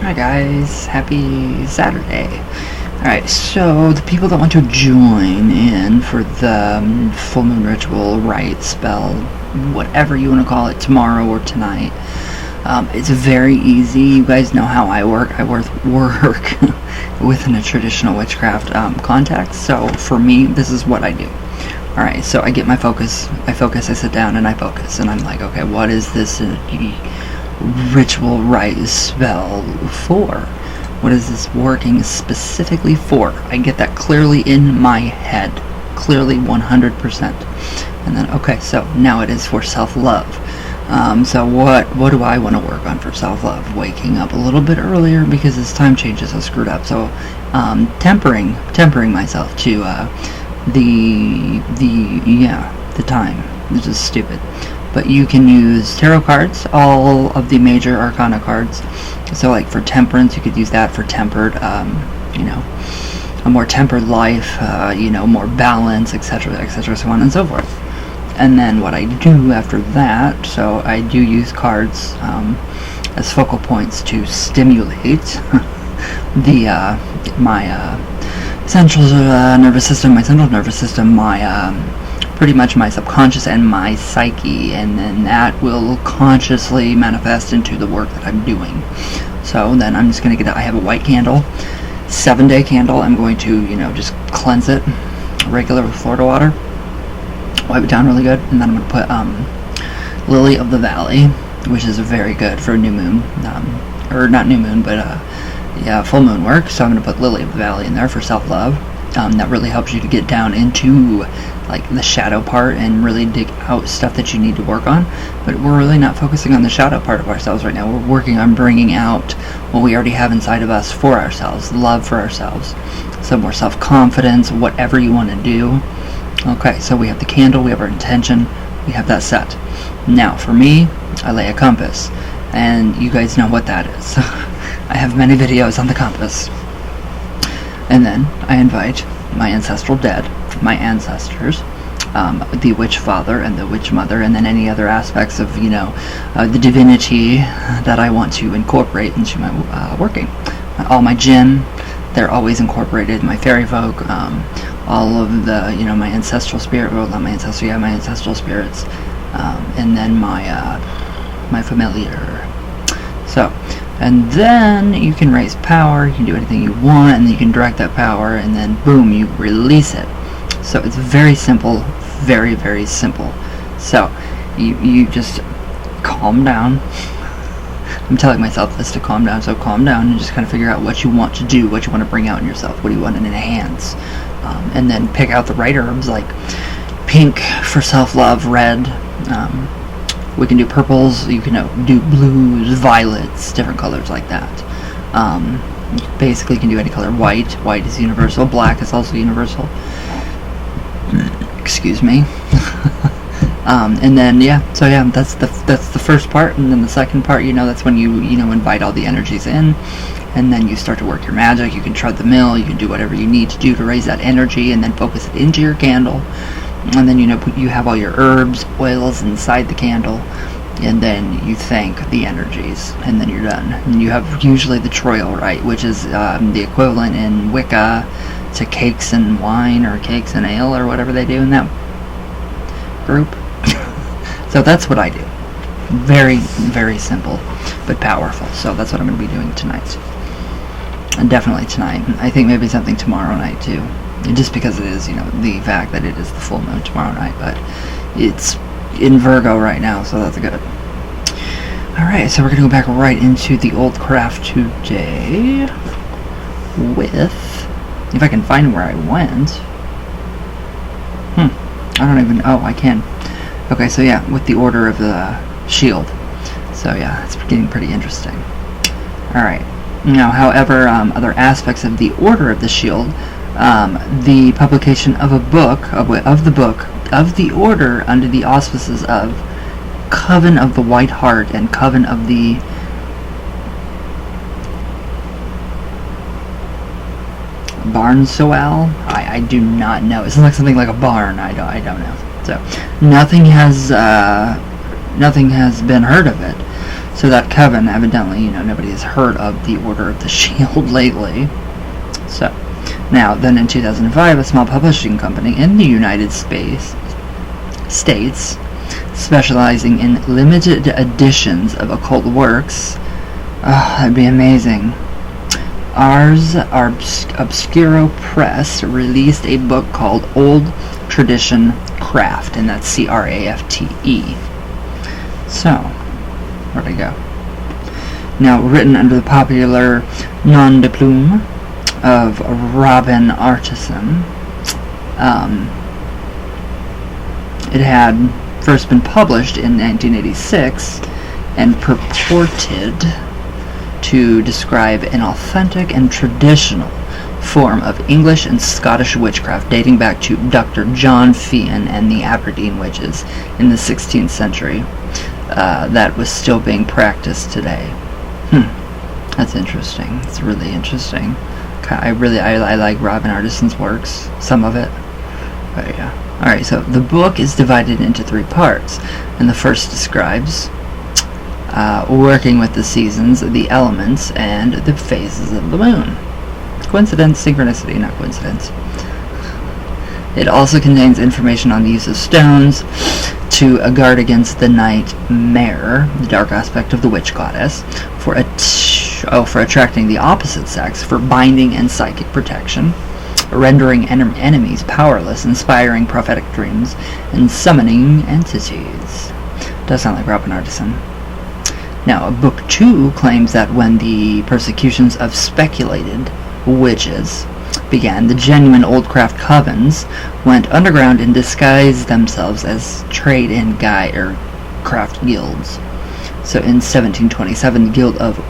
Hi guys, happy Saturday. Alright, so the people that want to join in for the full moon ritual, rite, spell, whatever you want to call it, tomorrow or tonight, it's very easy. You guys know how I work. I work within a traditional witchcraft context, so for me, this is what I do. Alright, so I get my focus, I sit down and I focus, and I'm like, okay, what is this ritual rite spell for? What is this working specifically for? I get that clearly in my head, clearly 100%. And then, okay, so now it is for self-love. So what do I want to work on for self-love? Waking up a little bit earlier because this time change is so screwed up. So tempering myself to the time, which is stupid. But you can use tarot cards, all of the major arcana cards. So like for temperance, you could use that for tempered, a more tempered life, more balance, etc., so on and so forth. And then what I do after that, so I do use cards as focal points to stimulate my central nervous system, pretty much my subconscious and my psyche, and then that will consciously manifest into the work that I'm doing. So then I'm just going to I have a white candle, 7-day candle. I'm going to, just cleanse it, regular with Florida water, wipe it down really good, and then I'm going to put Lily of the Valley, which is very good for new moon, or not new moon, but full moon work. So I'm going to put Lily of the Valley in there for self-love. That really helps you to get down into like the shadow part and really dig out stuff that you need to work on. But we're really not focusing on the shadow part of ourselves right now. We're working on bringing out what we already have inside of us for ourselves, love for ourselves, some more self-confidence, whatever you want to do. Okay, so we have the candle, we have our intention, we have that set. Now for me, I lay a compass, and you guys know what that is. I have many videos on the compass. And then I invite my ancestral dead, my ancestors, the witch father and the witch mother, and then any other aspects of, the divinity that I want to incorporate into my working. All my jinn, they're always incorporated. My fairy folk, all of the, my ancestral spirit, well, not my ancestral, my ancestral spirits, and then my familiar. So, and then you can raise power, you can do anything you want, and then you can direct that power, and then boom, you release it. So it's very simple, very, very simple. So you just calm down. I'm telling myself this to calm down, so calm down and just kind of figure out what you want to do, what you want to bring out in yourself, what do you want to enhance. And then pick out the right herbs, like pink for self-love, red, we can do purples, you can do blues, violets, different colors like that. Basically you can do any color. White is universal, black is also universal. Excuse me. And then that's the first part, and then the second part, that's when you invite all the energies in, and then you start to work your magic. You can tread the mill, you can do whatever you need to do to raise that energy, and then focus it into your candle. And then you have all your herbs, oils inside the candle, and then you thank the energies, and then you're done. And you have usually the Troil rite, which is the equivalent in Wicca to cakes and wine, or cakes and ale, or whatever they do in that group. So that's what I do. Very, very simple, but powerful. So that's what I'm going to be doing tonight. And definitely tonight. I think maybe something tomorrow night too. Just because it is, the fact that it is the full moon tomorrow night, but it's in Virgo right now, so that's good. Alright, so we're going to go back right into the old craft today with, if I can find where I went. I don't even, I can. Okay, so with the order of the shield. So it's getting pretty interesting. Alright, now however, other aspects of the order of the shield, the publication of a book, of the order under the auspices of Coven of the White Heart and Coven of the Barnsoal. I do not know. It's like something like a barn. I don't know. So nothing has been heard of it. So that coven, evidently, nobody has heard of the Order of the Shield lately. So, now, then in 2005, a small publishing company in the United States, specializing in limited editions of occult works, that'd be amazing. Ars Obscuro Press released a book called Old Tradition Craft, and that's C-R-A-F-T-E. So, where'd I go? Now, written under the popular nom de plume of Robin Artisan, it had first been published in 1986 and purported to describe an authentic and traditional form of English and Scottish witchcraft dating back to Dr. John Fian and the Aberdeen witches in the 16th century that was still being practiced today. That's interesting. It's really interesting. I like Robin Artisan's works, some of it. But yeah. Alright, so the book is divided into 3 parts, and the first describes working with the seasons, the elements, and the phases of the moon. Coincidence, synchronicity, not coincidence. It also contains information on the use of stones to guard against the nightmare, the dark aspect of the witch goddess, for attracting the opposite sex, for binding and psychic protection, rendering enemies powerless, inspiring prophetic dreams, and summoning entities. Does sound like Robin Artisan. Now, Book 2 claims that when the persecutions of speculated witches began, the genuine old craft covens went underground and disguised themselves as trade and craft guilds. So in 1727, the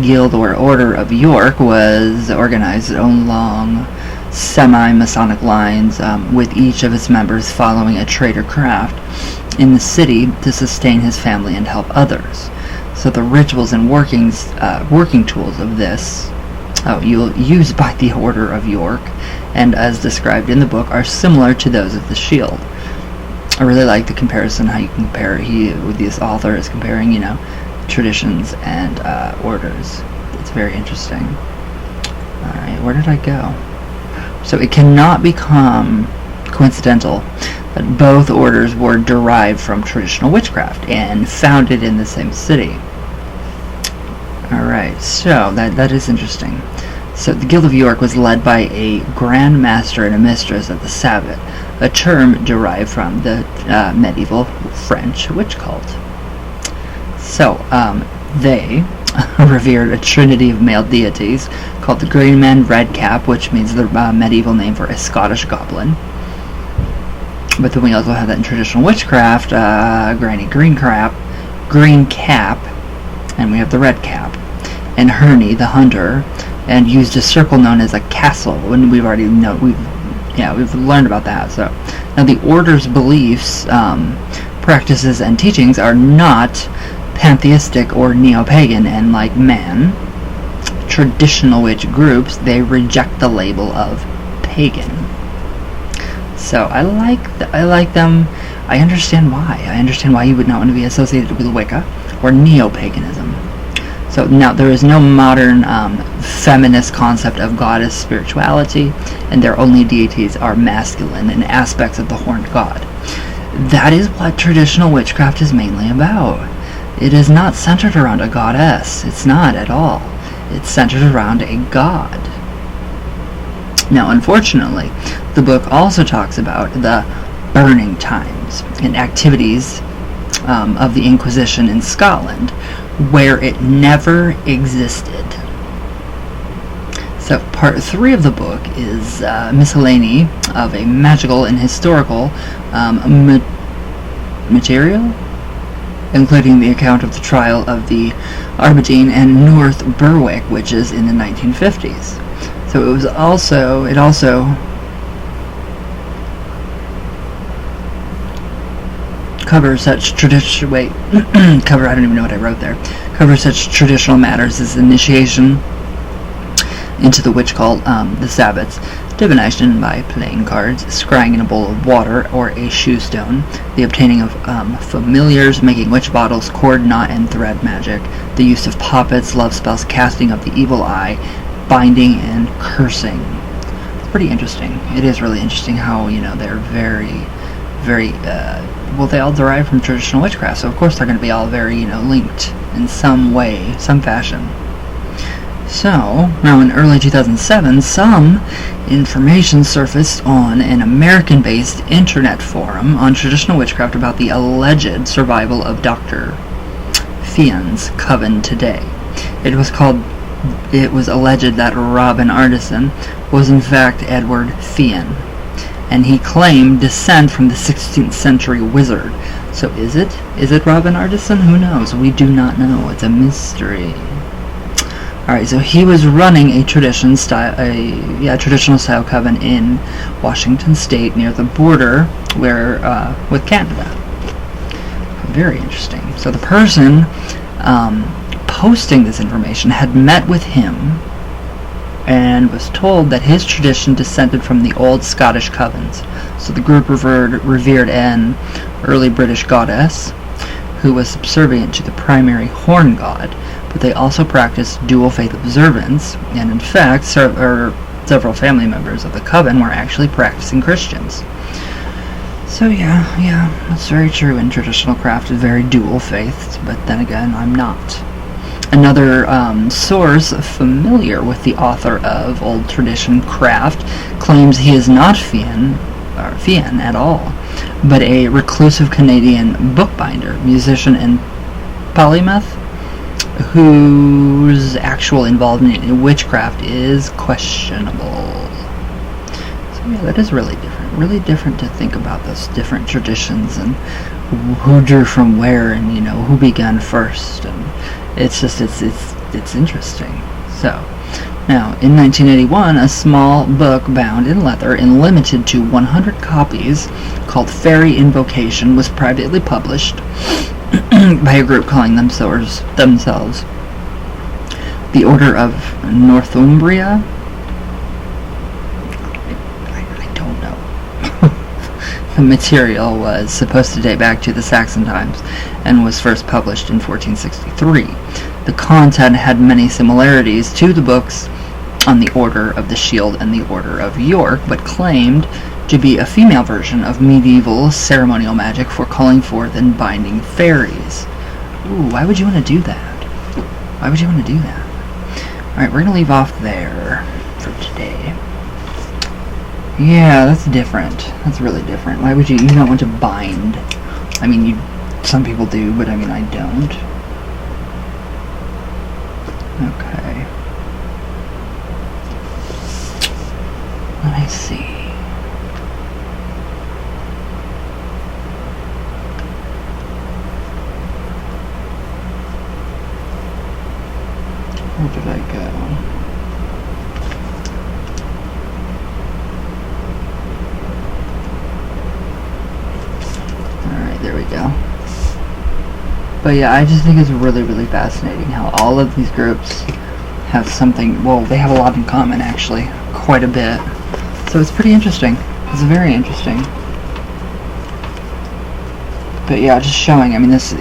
Guild or Order of York was organized along semi-Masonic lines, with each of its members following a trade or craft in the city to sustain his family and help others. So the rituals and working tools of this, used by the Order of York, and as described in the book, are similar to those of the Shield. I really like the comparison, how you compare, this author is comparing, traditions and orders. It's very interesting. Alright, where did I go? So it cannot become coincidental that both orders were derived from traditional witchcraft and founded in the same city. Alright, so that is interesting. So the Guild of York was led by a Grand Master and a Mistress of the Sabbath, a term derived from the medieval French witch cult. So, they revered a trinity of male deities called the Green Man Red Cap, which means the medieval name for a Scottish goblin. But then we also have that in traditional witchcraft, Granny Green Cap, and we have the Red Cap, and Herne the Hunter, and used a circle known as a castle. And we've already we've learned about that. So now the order's beliefs, practices, and teachings are not pantheistic or neo-pagan, and like traditional witch groups, they reject the label of pagan. So I like them. I understand why. I understand why you would not want to be associated with Wicca or neo-paganism. So now there is no modern feminist concept of goddess spirituality, and their only deities are masculine and aspects of the horned god. That is what traditional witchcraft is mainly about. It is not centered around a goddess. It's not at all. It's centered around a god. Now, unfortunately, the book also talks about the burning times and activities of the Inquisition in Scotland, where it never existed. So part 3 of the book is miscellany of a magical and historical material, including the account of the trial of the Aberdeen and North Berwick witches in the 1950s. So it also covers such I don't even know what I wrote there. Covers such traditional matters as initiation into the witch cult, the Sabbats, divination by playing cards, scrying in a bowl of water or a shoe stone, the obtaining of familiars, making witch bottles, cord, knot, and thread magic, the use of puppets, love spells, casting of the evil eye, binding, and cursing. It's pretty interesting. It is really interesting how, they're very, very, they all derive from traditional witchcraft, so of course they're going to be all very, linked in some way, some fashion. So, now in early 2007, some information surfaced on an American-based internet forum on traditional witchcraft about the alleged survival of Dr. Fian's coven today. It was alleged that Robin Artisan was in fact Edward Fian, and he claimed descent from the 16th century wizard. So is it Robin Artisan? Who knows? We do not know. It's a mystery. Alright, so he was running a traditional style coven in Washington State near the border with Canada. Very interesting. So the person posting this information had met with him and was told that his tradition descended from the old Scottish covens. So the group revered an early British goddess who was subservient to the primary horn god, but they also practiced dual faith observance, and in fact several family members of the coven were actually practicing Christians. So yeah, that's very true. In traditional craft is very dual faith, but then again, I'm not. Another source familiar with the author of Old Tradition Craft claims he is not Fian at all, but a reclusive Canadian bookbinder, musician, and polymath whose actual involvement in witchcraft is questionable. So yeah, that is really different to think about those different traditions and who drew from where, and who began first, and it's interesting. So now in 1981, a small book bound in leather and limited to 100 copies called Fairy Invocation was privately published by a group calling themselves the Order of Northumbria. I don't know. The material was supposed to date back to the Saxon times and was first published in 1463. The content had many similarities to the books on the Order of the Shield and the Order of York, but claimed to be a female version of medieval ceremonial magic for calling forth and binding fairies. Ooh, why would you want to do that? Why would you want to do that? Alright, we're going to leave off there for today. Yeah, that's different. That's really different. Why would you don't want to bind? I mean, some people do, but I mean, I don't. Okay. Let me see. Where did I go? Alright, there we go. But yeah, I just think it's really, really fascinating how all of these groups have something, well, they have a lot in common, actually. Quite a bit. So it's pretty interesting. It's very interesting. But yeah, just showing, I mean, this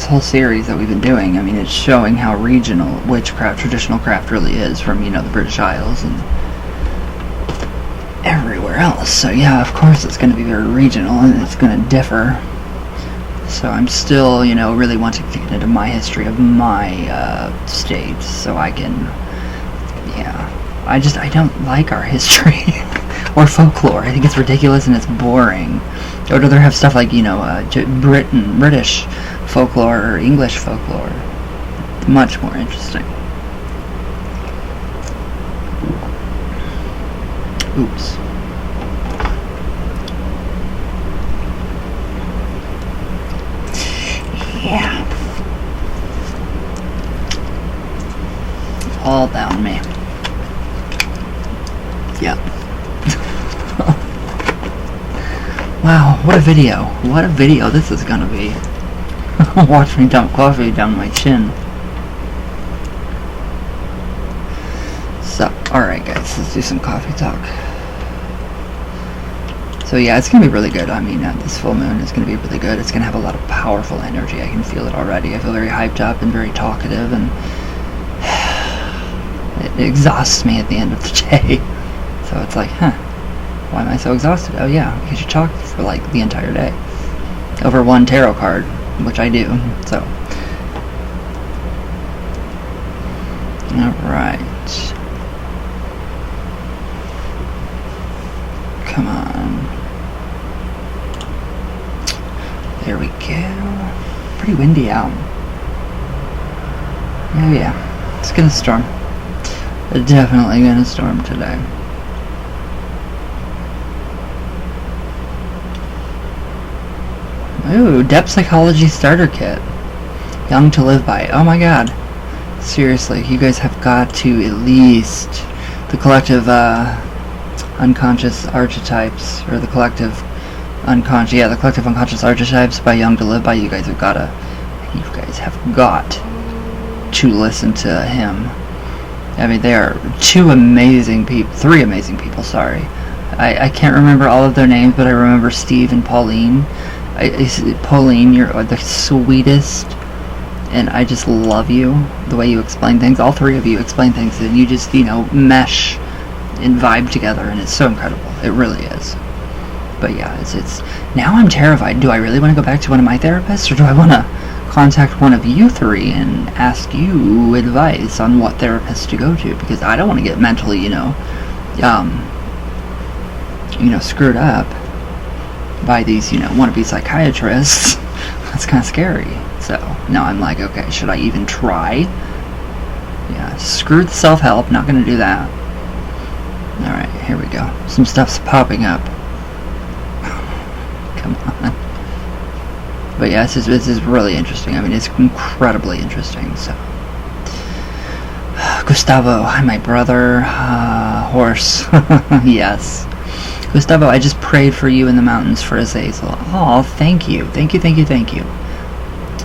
whole series that we've been doing, I mean, it's showing how regional witchcraft, traditional craft really is from, the British Isles and everywhere else. So yeah, of course it's going to be very regional and it's going to differ. So I'm still, really wanting to get into my history of my state so I can, I don't like our history or folklore. I think it's ridiculous and it's boring. I would rather have stuff like, British folklore or English folklore. Much more interesting. Oops. Yeah. All down me. Yep. Wow, what a video. What a video this is gonna be. Watch me dump coffee down my chin. So, alright guys, let's do some coffee talk. So yeah, it's gonna be really good. I mean, this full moon is gonna be really good. It's gonna have a lot of powerful energy. I can feel it already. I feel very hyped up and very talkative, and it exhausts me at the end of the day. So it's like, why am I so exhausted? Oh yeah, because you talk for like the entire day over one tarot card, which I do. So, all right. Come on. There we go. Pretty windy out. Oh yeah, it's gonna storm. It's definitely gonna storm today. Ooh, Depth Psychology Starter Kit. Young to Live By. Oh my god. Seriously, you guys have got to at least the collective unconscious archetypes, or the collective unconscious archetypes by Young to Live By. You guys have got to listen to him. I mean, they are three amazing people, sorry. I can't remember all of their names, but I remember Steve and Pauline. Pauline, you're the sweetest, and I just love you, the way you explain things. All three of you explain things, and you just, mesh and vibe together, and it's so incredible. It really is. But yeah, it's now I'm terrified. Do I really want to go back to one of my therapists, or do I want to contact one of you three and ask you advice on what therapist to go to? Because I don't want to get mentally, screwed up by these, wannabe psychiatrists. That's kind of scary. So now I'm like, okay, should I even try? Yeah, screw the self-help, not gonna do that. Alright, here we go. Some stuff's popping up. Come on. But yeah, this is really interesting. I mean, it's incredibly interesting, so. Gustavo, hi my brother. Horse. Yes. Gustavo, I just prayed for you in the mountains for Azazel. Oh, thank you. Thank you.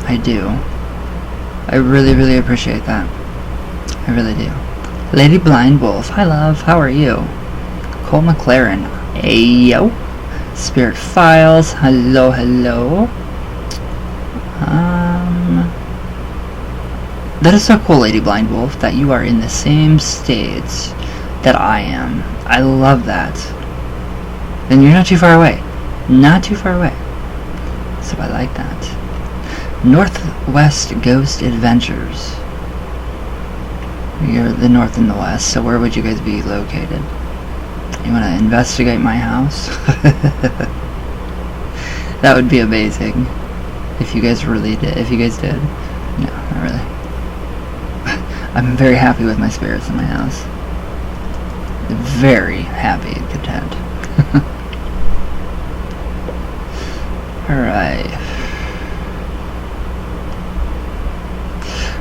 I do. I really, really appreciate that. I really do. Lady Blind Wolf, hi love, how are you? Cole McLaren, ayo. Spirit Files, hello. That is so cool, Lady Blind Wolf, that you are in the same states that I am. I love that. And you're not too far away. Not too far away. So I like that. Northwest Ghost Adventures. You're the north and the west, so where would you guys be located? You want to investigate my house? That would be amazing. If you guys really did. If you guys did. No, not really. I'm very happy with my spirits in my house. Very happy and content. Alright.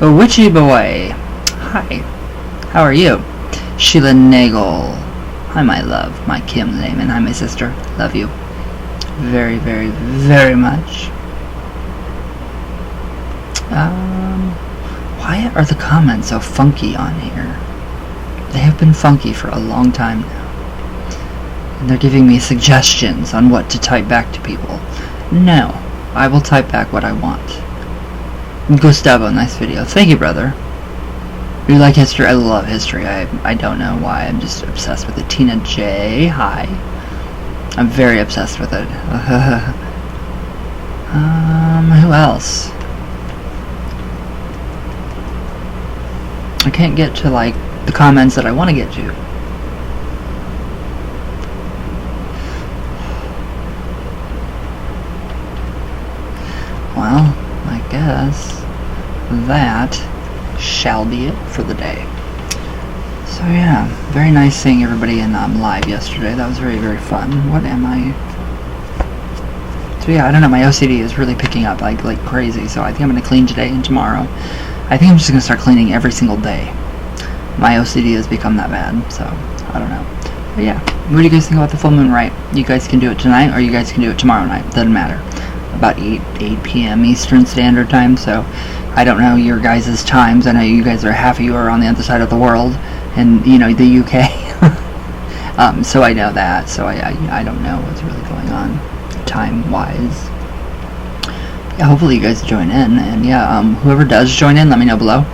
Oh, Witchy Boy. Hi. How are you? Sheila Nagel. Hi, my love. My Kim Lehman. Hi, my sister. Love you. Very, very, very much. Why are the comments so funky on here? They have been funky for a long time now. And they're giving me suggestions on what to type back to people. No, I will type back what I want. Gustavo, nice video. Thank you, brother. You like history? I love history. I don't know why. I'm just obsessed with it. Tina J. Hi. I'm very obsessed with it. Who else? I can't get to, like, the comments that I want to get to. Well, I guess that shall be it for the day. So yeah, very nice seeing everybody in live yesterday. That was very, very fun. What am I? So yeah, I don't know, my OCD is really picking up like crazy, so I think I'm going to clean today and tomorrow. I think I'm just going to start cleaning every single day. My OCD has become that bad, so I don't know. But yeah, what do you guys think about the full moon rite? You guys can do it tonight, or you guys can do it tomorrow night. Doesn't matter. About 8 p.m. Eastern Standard Time, so I don't know your guys' times. I know you guys are, half of you are on the other side of the world, and, you know, the UK. So I know that. So I don't know what's really going on time-wise. Yeah, hopefully you guys join in. And yeah, whoever does join in, let me know below.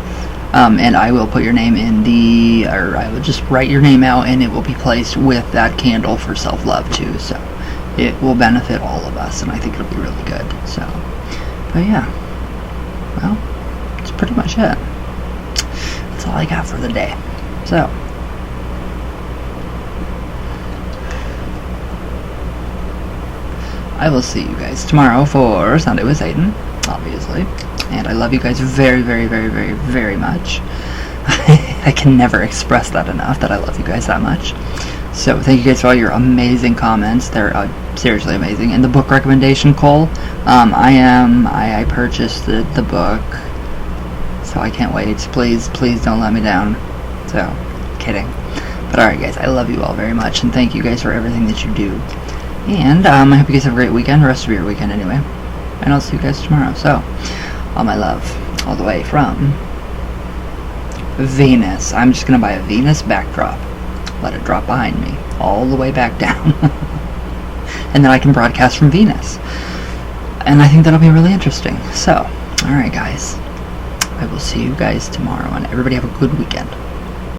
And I will put your name in or I will just write your name out, and it will be placed with that candle for self-love too. So it will benefit all of us, and I think it'll be really good. So, but yeah, well, that's pretty much it. That's all I got for the day. So, I will see you guys tomorrow for Sunday with Satan, obviously. And I love you guys very, very, very, very, very much. I can never express that enough, that I love you guys that much. So thank you guys for all your amazing comments. They're seriously amazing. And the book recommendation, Cole, I purchased the book, so I can't wait. Please don't let me down. So, kidding. But alright guys, I love you all very much, and thank you guys for everything that you do. And I hope you guys have a great weekend, rest of your weekend anyway. And I'll see you guys tomorrow. So, all my love, all the way from Venus. I'm just going to buy a Venus backdrop. Let it drop behind me, all the way back down. And then I can broadcast from Venus. And I think that'll be really interesting. So, alright guys. I will see you guys tomorrow, and everybody have a good weekend.